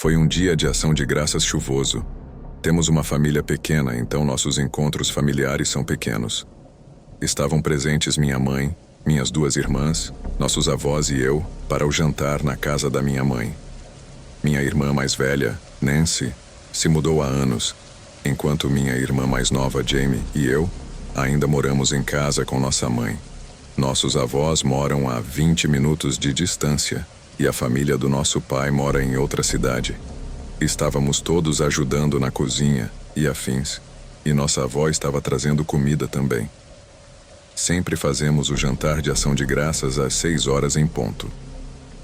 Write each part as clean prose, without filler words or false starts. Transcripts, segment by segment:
Foi um dia de ação de graças chuvoso. Temos uma família pequena, então nossos encontros familiares são pequenos. Estavam presentes minha mãe, minhas duas irmãs, nossos avós e eu, para o jantar na casa da minha mãe. Minha irmã mais velha, Nancy, se mudou há anos, enquanto minha irmã mais nova, Jamie, e eu, ainda moramos em casa com nossa mãe. Nossos avós moram a 20 minutos de distância, e a família do nosso pai mora em outra cidade. Estávamos todos ajudando na cozinha e afins, e nossa avó estava trazendo comida também. Sempre fazemos o jantar de ação de graças às 6 horas em ponto.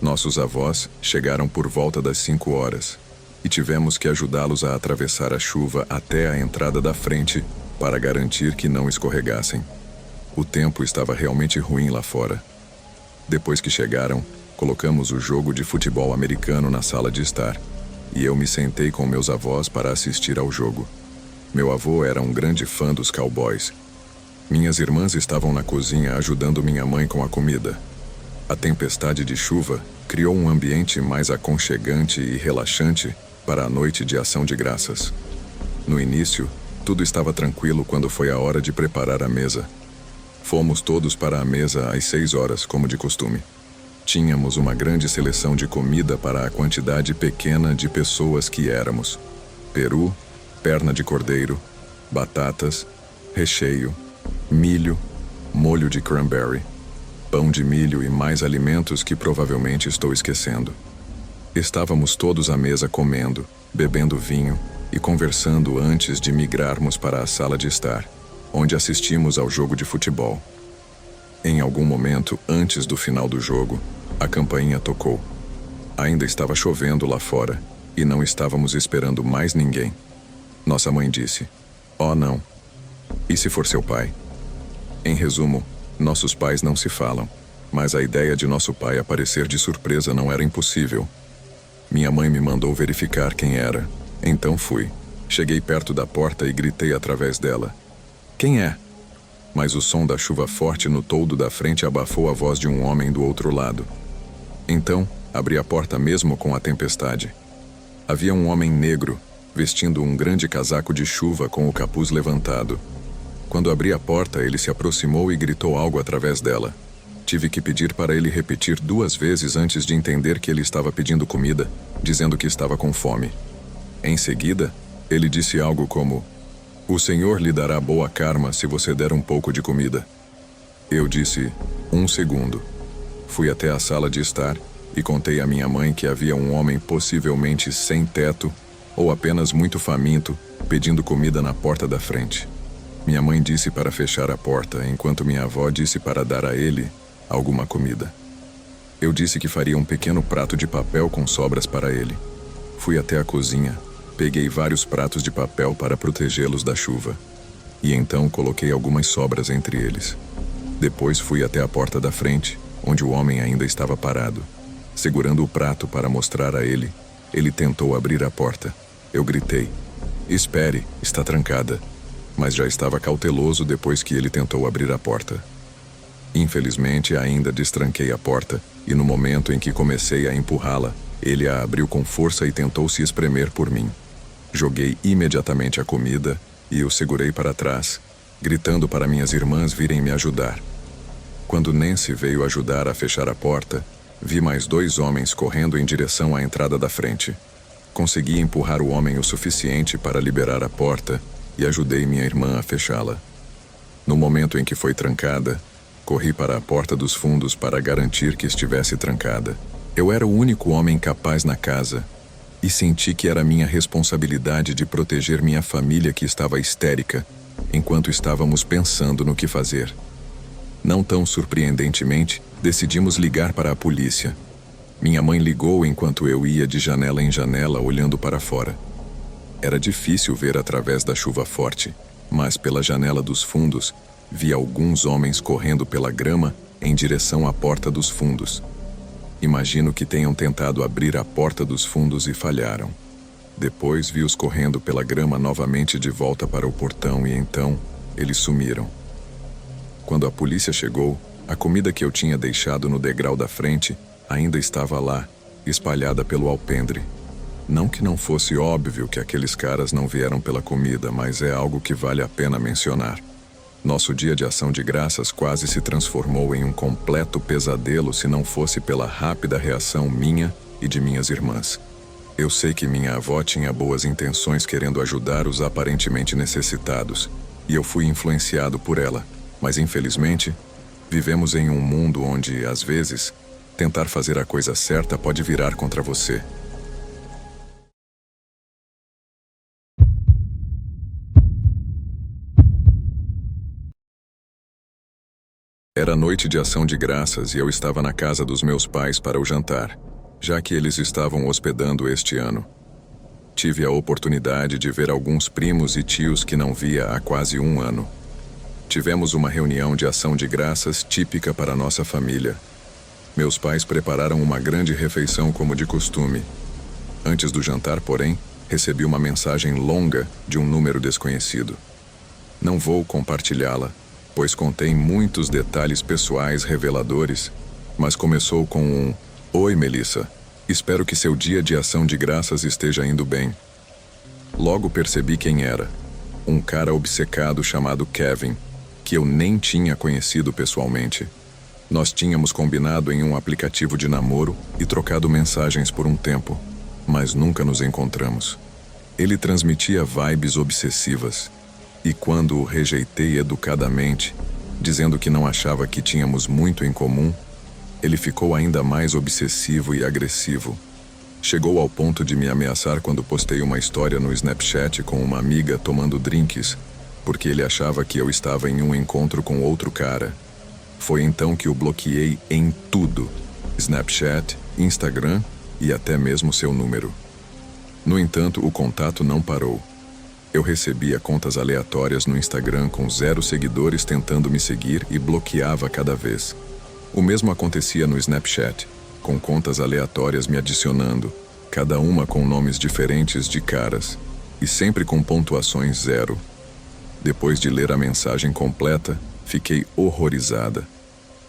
Nossos avós chegaram por volta das 5 horas, e tivemos que ajudá-los a atravessar a chuva até a entrada da frente para garantir que não escorregassem. O tempo estava realmente ruim lá fora. Depois que chegaram, colocamos o jogo de futebol americano na sala de estar, e eu me sentei com meus avós para assistir ao jogo. Meu avô era um grande fã dos Cowboys. Minhas irmãs estavam na cozinha ajudando minha mãe com a comida. A tempestade de chuva criou um ambiente mais aconchegante e relaxante para a noite de ação de graças. No início, tudo estava tranquilo quando foi a hora de preparar a mesa. Fomos todos para a mesa às 6 horas, como de costume. Tínhamos uma grande seleção de comida para a quantidade pequena de pessoas que éramos. Peru, perna de cordeiro, batatas, recheio, milho, molho de cranberry, pão de milho e mais alimentos que provavelmente estou esquecendo. Estávamos todos à mesa comendo, bebendo vinho e conversando antes de migrarmos para a sala de estar, onde assistimos ao jogo de futebol. Em algum momento antes do final do jogo, a campainha tocou. Ainda estava chovendo lá fora e não estávamos esperando mais ninguém. Nossa mãe disse: "Oh, não. E se for seu pai?" Em resumo, nossos pais não se falam, mas a ideia de nosso pai aparecer de surpresa não era impossível. Minha mãe me mandou verificar quem era, então fui. Cheguei perto da porta e gritei através dela: "Quem é?" Mas o som da chuva forte no toldo da frente abafou a voz de um homem do outro lado. Então, abri a porta mesmo com a tempestade. Havia um homem negro, vestindo um grande casaco de chuva com o capuz levantado. Quando abri a porta, ele se aproximou e gritou algo através dela. Tive que pedir para ele repetir 2 vezes antes de entender que ele estava pedindo comida, dizendo que estava com fome. Em seguida, ele disse algo como: "O Senhor lhe dará boa karma se você der um pouco de comida." Eu disse: "1 segundo." Fui até a sala de estar e contei à minha mãe que havia um homem possivelmente sem teto ou apenas muito faminto pedindo comida na porta da frente. Minha mãe disse para fechar a porta, enquanto minha avó disse para dar a ele alguma comida. Eu disse que faria um pequeno prato de papel com sobras para ele. Fui até a cozinha, peguei vários pratos de papel para protegê-los da chuva, e então coloquei algumas sobras entre eles. Depois fui até a porta da frente, onde o homem ainda estava parado. Segurando o prato para mostrar a ele, ele tentou abrir a porta. Eu gritei: "Espere, está trancada." Mas já estava cauteloso depois que ele tentou abrir a porta. Infelizmente, ainda destranquei a porta, e no momento em que comecei a empurrá-la, ele a abriu com força e tentou se espremer por mim. Joguei imediatamente a comida e o segurei para trás, gritando para minhas irmãs virem me ajudar. Quando Nancy veio ajudar a fechar a porta, vi mais 2 homens correndo em direção à entrada da frente. Consegui empurrar o homem o suficiente para liberar a porta e ajudei minha irmã a fechá-la. No momento em que foi trancada, corri para a porta dos fundos para garantir que estivesse trancada. Eu era o único homem capaz na casa e senti que era minha responsabilidade de proteger minha família que estava histérica enquanto estávamos pensando no que fazer. Não tão surpreendentemente, decidimos ligar para a polícia. Minha mãe ligou enquanto eu ia de janela em janela olhando para fora. Era difícil ver através da chuva forte, mas pela janela dos fundos, vi alguns homens correndo pela grama em direção à porta dos fundos. Imagino que tenham tentado abrir a porta dos fundos e falharam. Depois vi-os correndo pela grama novamente de volta para o portão e então eles sumiram. Quando a polícia chegou, a comida que eu tinha deixado no degrau da frente ainda estava lá, espalhada pelo alpendre. Não que não fosse óbvio que aqueles caras não vieram pela comida, mas é algo que vale a pena mencionar. Nosso dia de ação de graças quase se transformou em um completo pesadelo se não fosse pela rápida reação minha e de minhas irmãs. Eu sei que minha avó tinha boas intenções querendo ajudar os aparentemente necessitados, e eu fui influenciado por ela, mas infelizmente, vivemos em um mundo onde, às vezes, tentar fazer a coisa certa pode virar contra você. Era noite de ação de graças e eu estava na casa dos meus pais para o jantar, já que eles estavam hospedando este ano. Tive a oportunidade de ver alguns primos e tios que não via há quase um ano. Tivemos uma reunião de ação de graças típica para nossa família. Meus pais prepararam uma grande refeição como de costume. Antes do jantar, porém, recebi uma mensagem longa de um número desconhecido. Não vou compartilhá-la, pois contém muitos detalhes pessoais reveladores, mas começou com um: "Oi, Melissa. Espero que seu dia de ação de graças esteja indo bem." Logo percebi quem era. Um cara obcecado chamado Kevin, que eu nem tinha conhecido pessoalmente. Nós tínhamos combinado em um aplicativo de namoro e trocado mensagens por um tempo, mas nunca nos encontramos. Ele transmitia vibes obsessivas, e quando o rejeitei educadamente, dizendo que não achava que tínhamos muito em comum, ele ficou ainda mais obsessivo e agressivo. Chegou ao ponto de me ameaçar quando postei uma história no Snapchat com uma amiga tomando drinks, porque ele achava que eu estava em um encontro com outro cara. Foi então que o bloqueei em tudo: Snapchat, Instagram e até mesmo seu número. No entanto, o contato não parou. Eu recebia contas aleatórias no Instagram com 0 seguidores tentando me seguir e bloqueava cada vez. O mesmo acontecia no Snapchat, com contas aleatórias me adicionando, cada uma com nomes diferentes de caras, e sempre com pontuações 0. Depois de ler a mensagem completa, fiquei horrorizada.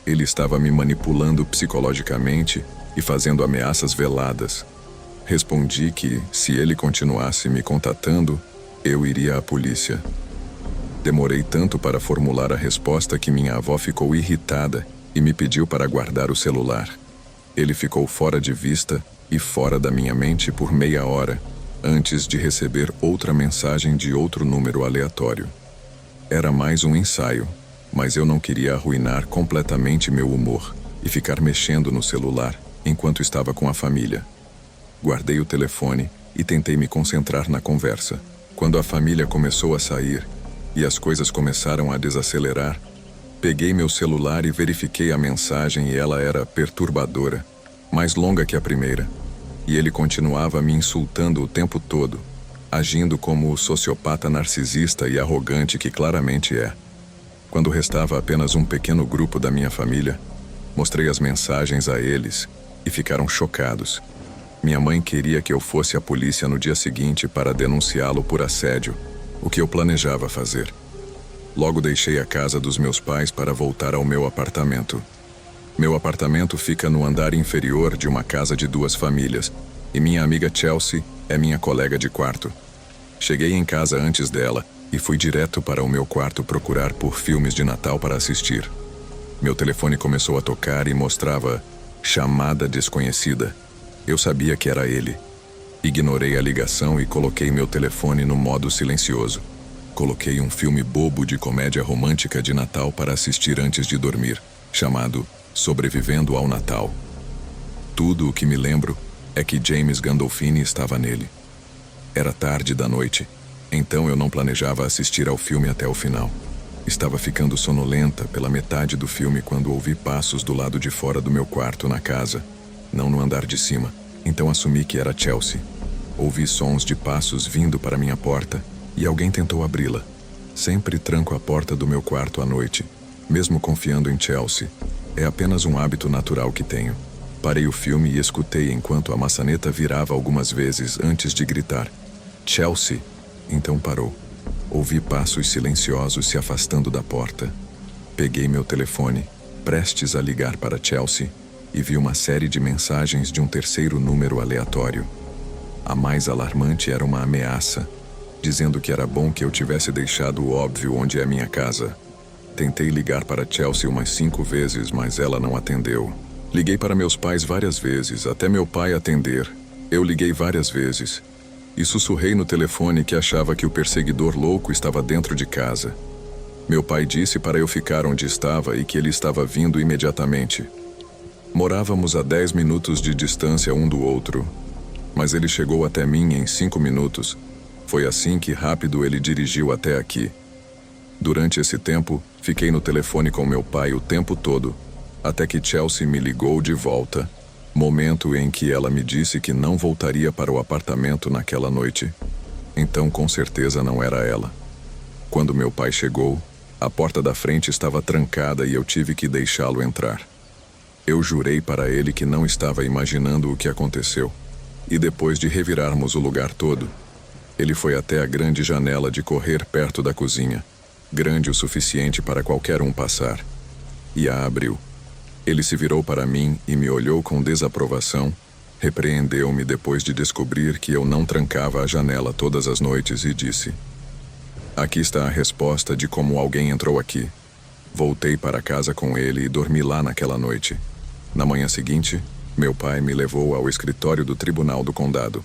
Ele estava me manipulando psicologicamente e fazendo ameaças veladas. Respondi que, se ele continuasse me contatando, eu iria à polícia. Demorei tanto para formular a resposta que minha avó ficou irritada e me pediu para guardar o celular. Ele ficou fora de vista e fora da minha mente por meia hora, antes de receber outra mensagem de outro número aleatório. Era mais um ensaio, mas eu não queria arruinar completamente meu humor e ficar mexendo no celular enquanto estava com a família. Guardei o telefone e tentei me concentrar na conversa. Quando a família começou a sair e as coisas começaram a desacelerar, peguei meu celular e verifiquei a mensagem e ela era perturbadora, mais longa que a primeira. E ele continuava me insultando o tempo todo, agindo como o sociopata narcisista e arrogante que claramente é. Quando restava apenas um pequeno grupo da minha família, mostrei as mensagens a eles e ficaram chocados. Minha mãe queria que eu fosse à polícia no dia seguinte para denunciá-lo por assédio, o que eu planejava fazer. Logo deixei a casa dos meus pais para voltar ao meu apartamento. Meu apartamento fica no andar inferior de uma casa de 2 famílias, e minha amiga Chelsea é minha colega de quarto. Cheguei em casa antes dela e fui direto para o meu quarto procurar por filmes de Natal para assistir. Meu telefone começou a tocar e mostrava chamada desconhecida. Eu sabia que era ele. Ignorei a ligação e coloquei meu telefone no modo silencioso. Coloquei um filme bobo de comédia romântica de Natal para assistir antes de dormir, chamado Sobrevivendo ao Natal. Tudo o que me lembro é que James Gandolfini estava nele. Era tarde da noite, então eu não planejava assistir ao filme até o final. Estava ficando sonolenta pela metade do filme quando ouvi passos do lado de fora do meu quarto na casa, não no andar de cima, então assumi que era Chelsea. Ouvi sons de passos vindo para minha porta e alguém tentou abri-la. Sempre tranco a porta do meu quarto à noite, mesmo confiando em Chelsea. É apenas um hábito natural que tenho. Parei o filme e escutei enquanto a maçaneta virava algumas vezes antes de gritar: "Chelsea!" Então parou. Ouvi passos silenciosos se afastando da porta. Peguei meu telefone, prestes a ligar para Chelsea, e vi uma série de mensagens de um terceiro número aleatório. A mais alarmante era uma ameaça, dizendo que era bom que eu tivesse deixado o óbvio onde é minha casa. Tentei ligar para Chelsea umas 5 vezes, mas ela não atendeu. Liguei para meus pais várias vezes, até meu pai atender. Eu liguei várias vezes. E sussurrei no telefone que achava que o perseguidor louco estava dentro de casa. Meu pai disse para eu ficar onde estava e que ele estava vindo imediatamente. Morávamos a 10 minutos de distância um do outro, mas ele chegou até mim em 5 minutos. Foi assim que rápido ele dirigiu até aqui. Durante esse tempo, fiquei no telefone com meu pai o tempo todo, até que Chelsea me ligou de volta, momento em que ela me disse que não voltaria para o apartamento naquela noite. Então, com certeza não era ela. Quando meu pai chegou, a porta da frente estava trancada e eu tive que deixá-lo entrar. Eu jurei para ele que não estava imaginando o que aconteceu. E depois de revirarmos o lugar todo, ele foi até a grande janela de correr perto da cozinha, grande o suficiente para qualquer um passar, e a abriu. Ele se virou para mim e me olhou com desaprovação, repreendeu-me depois de descobrir que eu não trancava a janela todas as noites e disse: "Aqui está a resposta de como alguém entrou aqui." Voltei para casa com ele e dormi lá naquela noite. Na manhã seguinte, meu pai me levou ao escritório do Tribunal do Condado,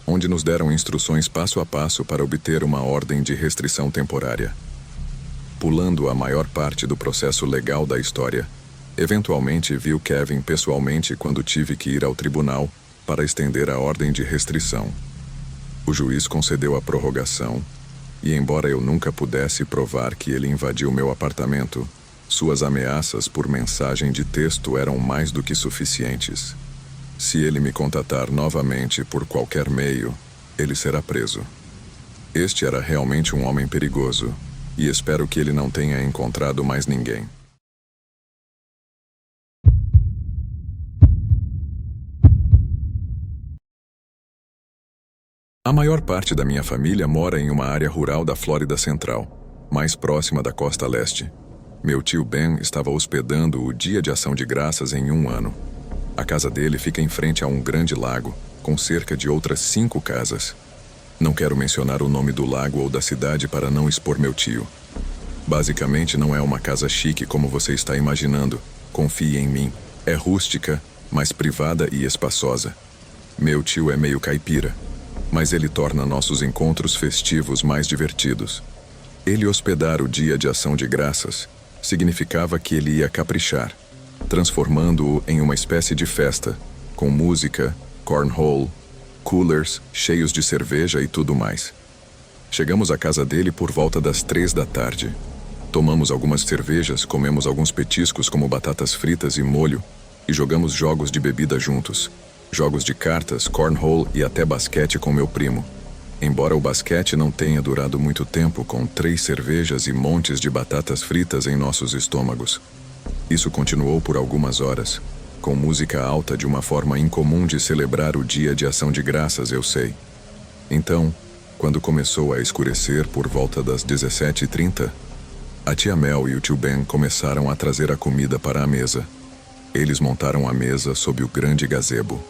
onde nos deram instruções passo a passo para obter uma ordem de restrição temporária. Pulando a maior parte do processo legal da história, eventualmente vi o Kevin pessoalmente quando tive que ir ao tribunal para estender a ordem de restrição. O juiz concedeu a prorrogação, e embora eu nunca pudesse provar que ele invadiu meu apartamento, suas ameaças por mensagem de texto eram mais do que suficientes. Se ele me contatar novamente por qualquer meio, ele será preso. Este era realmente um homem perigoso, e espero que ele não tenha encontrado mais ninguém. A maior parte da minha família mora em uma área rural da Flórida Central, mais próxima da costa leste. Meu tio Ben estava hospedando o Dia de Ação de Graças em um ano. A casa dele fica em frente a um grande lago, com cerca de outras 5 casas. Não quero mencionar o nome do lago ou da cidade para não expor meu tio. Basicamente não é uma casa chique como você está imaginando. Confie em mim. É rústica, mas privada e espaçosa. Meu tio é meio caipira, mas ele torna nossos encontros festivos mais divertidos. Ele hospedar o Dia de Ação de Graças significava que ele ia caprichar, transformando-o em uma espécie de festa, com música, cornhole, coolers cheios de cerveja e tudo mais. Chegamos à casa dele por volta das 3 da tarde. Tomamos algumas cervejas, comemos alguns petiscos como batatas fritas e molho, e jogamos jogos de bebida juntos. Jogos de cartas, cornhole e até basquete com meu primo. Embora o basquete não tenha durado muito tempo com 3 cervejas e montes de batatas fritas em nossos estômagos. Isso continuou por algumas horas, com música alta de uma forma incomum de celebrar o Dia de Ação de Graças, eu sei. Então, quando começou a escurecer por volta das 17h30, a tia Mel e o tio Ben começaram a trazer a comida para a mesa. Eles montaram a mesa sob o grande gazebo.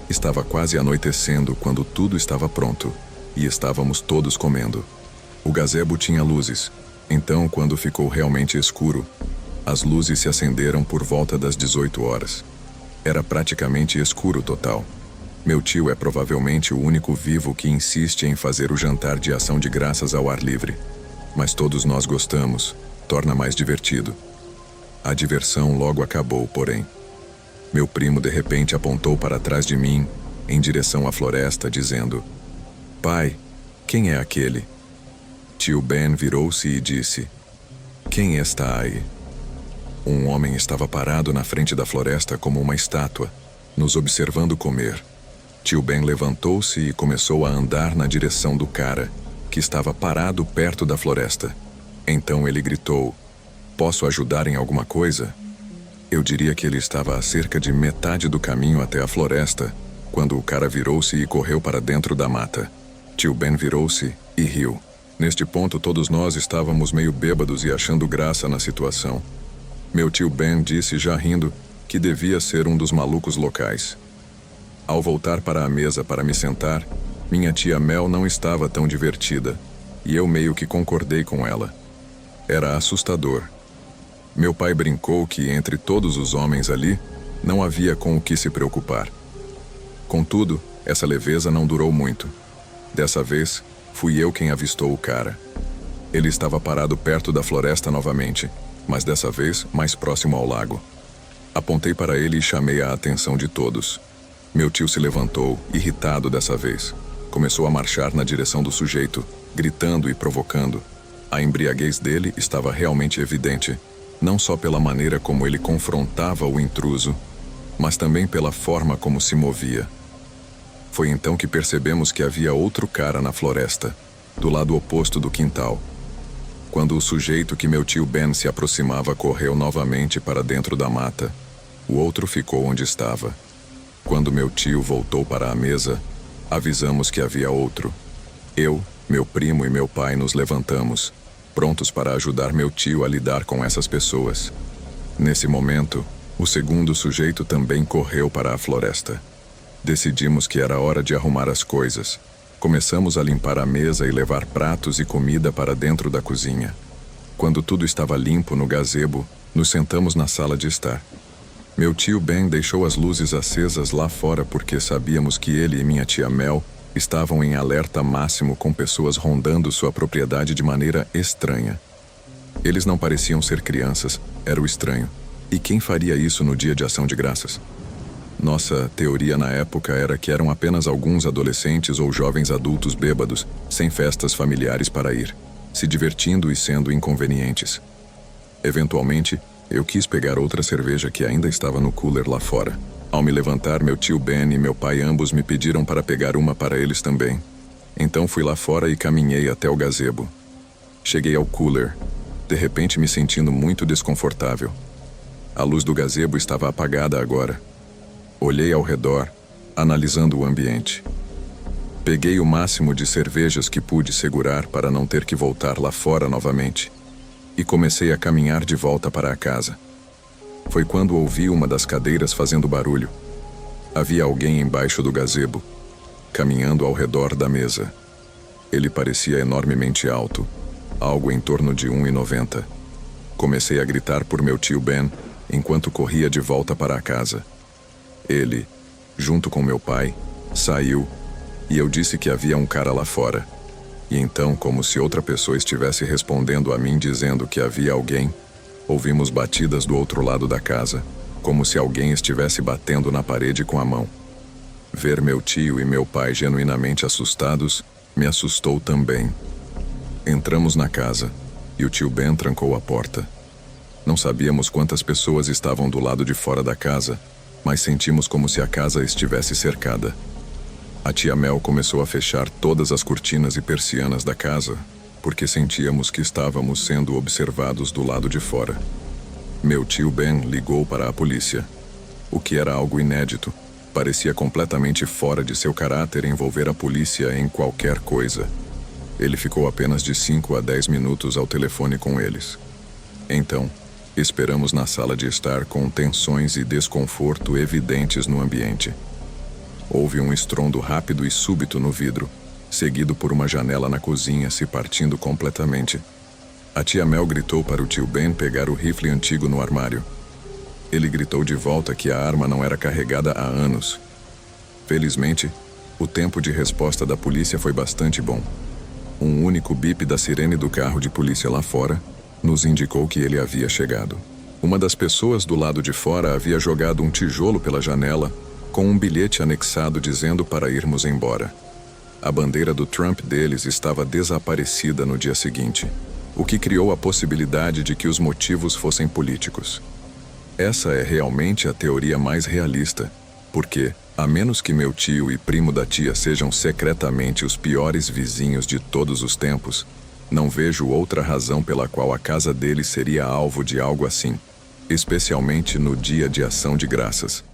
Estava quase anoitecendo quando tudo estava pronto, e estávamos todos comendo. O gazebo tinha luzes, então quando ficou realmente escuro, as luzes se acenderam por volta das 18 horas. Era praticamente escuro total. Meu tio é provavelmente o único vivo que insiste em fazer o jantar de ação de graças ao ar livre. Mas todos nós gostamos, torna mais divertido. A diversão logo acabou, porém. Meu primo de repente apontou para trás de mim, em direção à floresta, dizendo: "Pai, quem é aquele?" Tio Ben virou-se e disse: "Quem está aí?" Um homem estava parado na frente da floresta como uma estátua, nos observando comer. Tio Ben levantou-se e começou a andar na direção do cara, que estava parado perto da floresta. Então ele gritou: "Posso ajudar em alguma coisa?" Eu diria que ele estava a cerca de metade do caminho até a floresta, quando o cara virou-se e correu para dentro da mata. Tio Ben virou-se e riu. Neste ponto todos nós estávamos meio bêbados e achando graça na situação. Meu tio Ben disse, já rindo, que devia ser um dos malucos locais. Ao voltar para a mesa para me sentar, minha tia Mel não estava tão divertida, e eu meio que concordei com ela. Era assustador. Meu pai brincou que, entre todos os homens ali, não havia com o que se preocupar. Contudo, essa leveza não durou muito. Dessa vez, fui eu quem avistou o cara. Ele estava parado perto da floresta novamente, mas dessa vez mais próximo ao lago. Apontei para ele e chamei a atenção de todos. Meu tio se levantou, irritado dessa vez. Começou a marchar na direção do sujeito, gritando e provocando. A embriaguez dele estava realmente evidente, não só pela maneira como ele confrontava o intruso, mas também pela forma como se movia. Foi então que percebemos que havia outro cara na floresta, do lado oposto do quintal. Quando o sujeito que meu tio Ben se aproximava correu novamente para dentro da mata, o outro ficou onde estava. Quando meu tio voltou para a mesa, avisamos que havia outro. Eu, meu primo e meu pai nos levantamos, prontos para ajudar meu tio a lidar com essas pessoas. Nesse momento, o segundo sujeito também correu para a floresta. Decidimos que era hora de arrumar as coisas. Começamos a limpar a mesa e levar pratos e comida para dentro da cozinha. Quando tudo estava limpo no gazebo, nos sentamos na sala de estar. Meu tio Ben deixou as luzes acesas lá fora porque sabíamos que ele e minha tia Mel estavam em alerta máximo com pessoas rondando sua propriedade de maneira estranha. Eles não pareciam ser crianças, era o estranho. E quem faria isso no dia de ação de graças? Nossa teoria na época era que eram apenas alguns adolescentes ou jovens adultos bêbados, sem festas familiares para ir, se divertindo e sendo inconvenientes. Eventualmente, eu quis pegar outra cerveja que ainda estava no cooler lá fora. Ao me levantar, meu tio Ben e meu pai ambos me pediram para pegar uma para eles também. Então fui lá fora e caminhei até o gazebo. Cheguei ao cooler, de repente me sentindo muito desconfortável. A luz do gazebo estava apagada agora. Olhei ao redor, analisando o ambiente. Peguei o máximo de cervejas que pude segurar para não ter que voltar lá fora novamente. E comecei a caminhar de volta para a casa. Foi quando ouvi uma das cadeiras fazendo barulho. Havia alguém embaixo do gazebo, caminhando ao redor da mesa. Ele parecia enormemente alto, algo em torno de 1,90. Comecei a gritar por meu tio Ben, enquanto corria de volta para a casa. Ele, junto com meu pai, saiu, e eu disse que havia um cara lá fora. E então, como se outra pessoa estivesse respondendo a mim dizendo que havia alguém, ouvimos batidas do outro lado da casa, como se alguém estivesse batendo na parede com a mão. Ver meu tio e meu pai genuinamente assustados me assustou também. Entramos na casa, e o tio Ben trancou a porta. Não sabíamos quantas pessoas estavam do lado de fora da casa, mas sentimos como se a casa estivesse cercada. A tia Mel começou a fechar todas as cortinas e persianas da casa, porque sentíamos que estávamos sendo observados do lado de fora. Meu tio Ben ligou para a polícia, o que era algo inédito. Parecia completamente fora de seu caráter envolver a polícia em qualquer coisa. Ele ficou apenas de 5 a 10 minutos ao telefone com eles. Então, esperamos na sala de estar com tensões e desconforto evidentes no ambiente. Houve um estrondo rápido e súbito no vidro, seguido por uma janela na cozinha se partindo completamente. A tia Mel gritou para o tio Ben pegar o rifle antigo no armário. Ele gritou de volta que a arma não era carregada há anos. Felizmente, o tempo de resposta da polícia foi bastante bom. Um único bip da sirene do carro de polícia lá fora nos indicou que ele havia chegado. Uma das pessoas do lado de fora havia jogado um tijolo pela janela com um bilhete anexado dizendo para irmos embora. A bandeira do Trump deles estava desaparecida no dia seguinte, o que criou a possibilidade de que os motivos fossem políticos. Essa é realmente a teoria mais realista, porque, a menos que meu tio e primo da tia sejam secretamente os piores vizinhos de todos os tempos, não vejo outra razão pela qual a casa deles seria alvo de algo assim, especialmente no dia de ação de graças.